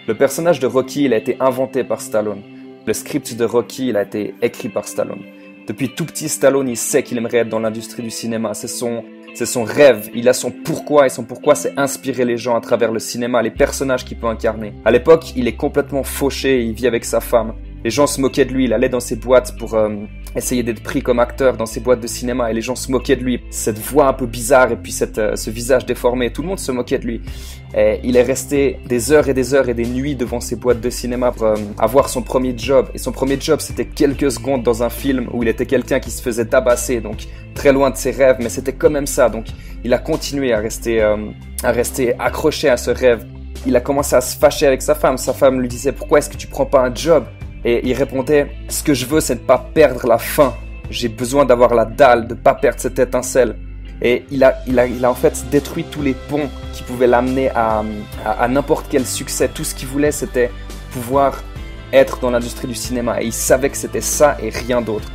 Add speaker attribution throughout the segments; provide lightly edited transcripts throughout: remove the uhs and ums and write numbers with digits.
Speaker 1: Le personnage de Rocky, il a été inventé par Stallone. Le script de Rocky, il a été écrit par Stallone. Depuis tout petit, Stallone, il sait qu'il aimerait être dans l'industrie du cinéma. C'est son rêve. Il a son pourquoi, et son pourquoi, c'est inspirer les gens à travers le cinéma, les personnages qu'il peut incarner. À l'époque, il est complètement fauché, il vit avec sa femme. Les gens se moquaient de lui, il allait dans ses boîtes pour essayer d'être pris comme acteur dans ses boîtes de cinéma, et les gens se moquaient de lui. Cette voix un peu bizarre et puis ce visage déformé, tout le monde se moquait de lui. Et il est resté des heures et des heures et des nuits devant ses boîtes de cinéma pour avoir son premier job. Et son premier job, c'était quelques secondes dans un film où il était quelqu'un qui se faisait tabasser, donc très loin de ses rêves, mais c'était quand même ça. Donc il a continué à rester accroché à ce rêve. Il a commencé à se fâcher avec sa femme. Sa femme lui disait « Pourquoi est-ce que tu prends pas un job ?» Et il répondait « Ce que je veux, c'est de pas perdre la faim. J'ai besoin d'avoir la dalle, de pas perdre cette étincelle. » Et il a en fait détruit tous les ponts qui pouvaient l'amener à n'importe quel succès. Tout ce qu'il voulait, c'était pouvoir être dans l'industrie du cinéma. Et il savait que c'était ça et rien d'autre.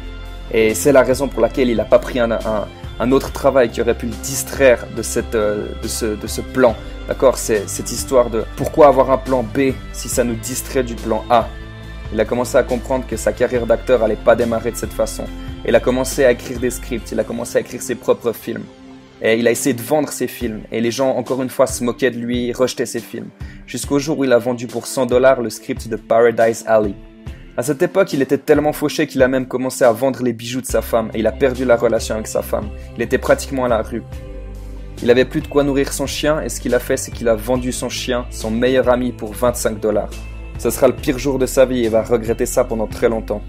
Speaker 1: Et c'est la raison pour laquelle il n'a pas pris un autre travail qui aurait pu le distraire de ce plan. D'accord, c'est cette histoire de pourquoi avoir un plan B si ça nous distrait du plan A. Il a commencé à comprendre que sa carrière d'acteur allait pas démarrer de cette façon. Il a commencé à écrire des scripts, il a commencé à écrire ses propres films. Et il a essayé de vendre ses films. Et les gens, encore une fois, se moquaient de lui, rejetaient ses films. Jusqu'au jour où il a vendu pour $100 le script de Paradise Alley. À cette époque, il était tellement fauché qu'il a même commencé à vendre les bijoux de sa femme. Et il a perdu la relation avec sa femme. Il était pratiquement à la rue. Il avait plus de quoi nourrir son chien. Et ce qu'il a fait, c'est qu'il a vendu son chien, son meilleur ami, pour $25. Ce sera le pire jour de sa vie et il va regretter ça pendant très longtemps.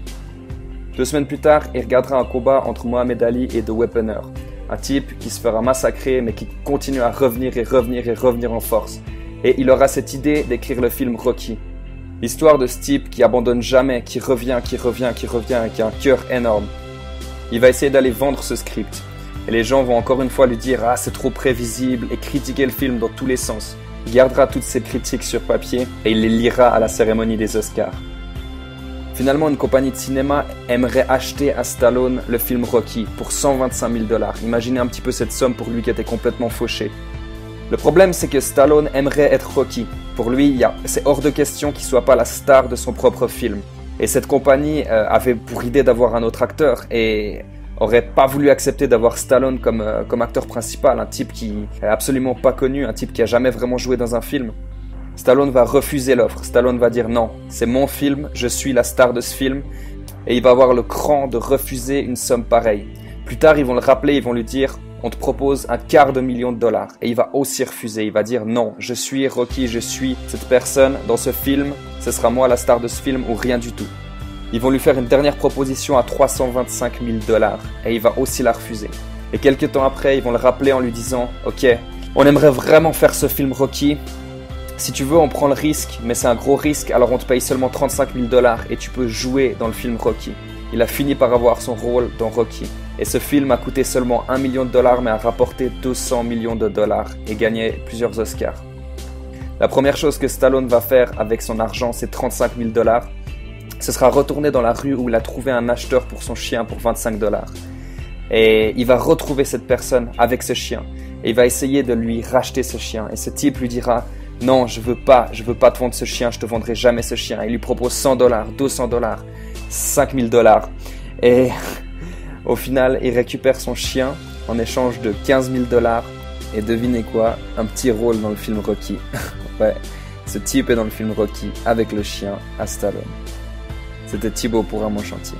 Speaker 1: 2 semaines plus tard, il regardera un combat entre Mohamed Ali et The Weaponer. Un type qui se fera massacrer mais qui continue à revenir et revenir et revenir en force. Et il aura cette idée d'écrire le film Rocky. L'histoire de ce type qui abandonne jamais, qui revient et qui a un cœur énorme. Il va essayer d'aller vendre ce script. Et les gens vont encore une fois lui dire « Ah, c'est trop prévisible » et critiquer le film dans tous les sens. Il gardera toutes ces critiques sur papier et il les lira à la cérémonie des Oscars. Finalement, une compagnie de cinéma aimerait acheter à Stallone le film Rocky pour $125 000. Imaginez un petit peu cette somme pour lui qui était complètement fauché. Le problème, c'est que Stallone aimerait être Rocky. Pour lui, c'est hors de question qu'il soit pas la star de son propre film. Et cette compagnie avait pour idée d'avoir un autre acteur et aurait pas voulu accepter d'avoir Stallone comme acteur principal, un type qui est absolument pas connu, un type qui a jamais vraiment joué dans un film. Stallone va refuser l'offre. Stallone va dire non, c'est mon film, je suis la star de ce film, et il va avoir le cran de refuser une somme pareille. Plus tard, ils vont le rappeler, ils vont lui dire on te propose $250 000, et il va aussi refuser. Il va dire non, je suis Rocky, je suis cette personne dans ce film, ce sera moi la star de ce film ou rien du tout. Ils vont lui faire une dernière proposition à $325 000 et il va aussi la refuser. Et quelques temps après, ils vont le rappeler en lui disant « Ok, on aimerait vraiment faire ce film Rocky. Si tu veux, on prend le risque, mais c'est un gros risque, alors on te paye seulement $35 000 et tu peux jouer dans le film Rocky. » Il a fini par avoir son rôle dans Rocky. Et ce film a coûté seulement $1 million mais a rapporté $200 millions et gagné plusieurs Oscars. La première chose que Stallone va faire avec son argent, c'est $35 000. Ce sera retourner dans la rue où il a trouvé un acheteur pour son chien pour $25. Et il va retrouver cette personne avec ce chien. Et il va essayer de lui racheter ce chien. Et ce type lui dira « Non, je veux pas te vendre ce chien, je te vendrai jamais ce chien. » Il lui propose $100, $200, $5 000. Et au final, il récupère son chien en échange de $15 000. Et devinez quoi? Un petit rôle dans le film Rocky. Ouais, ce type est dans le film Rocky avec le chien à Stallone. C'était Thibaut pour Un Mot Chantier.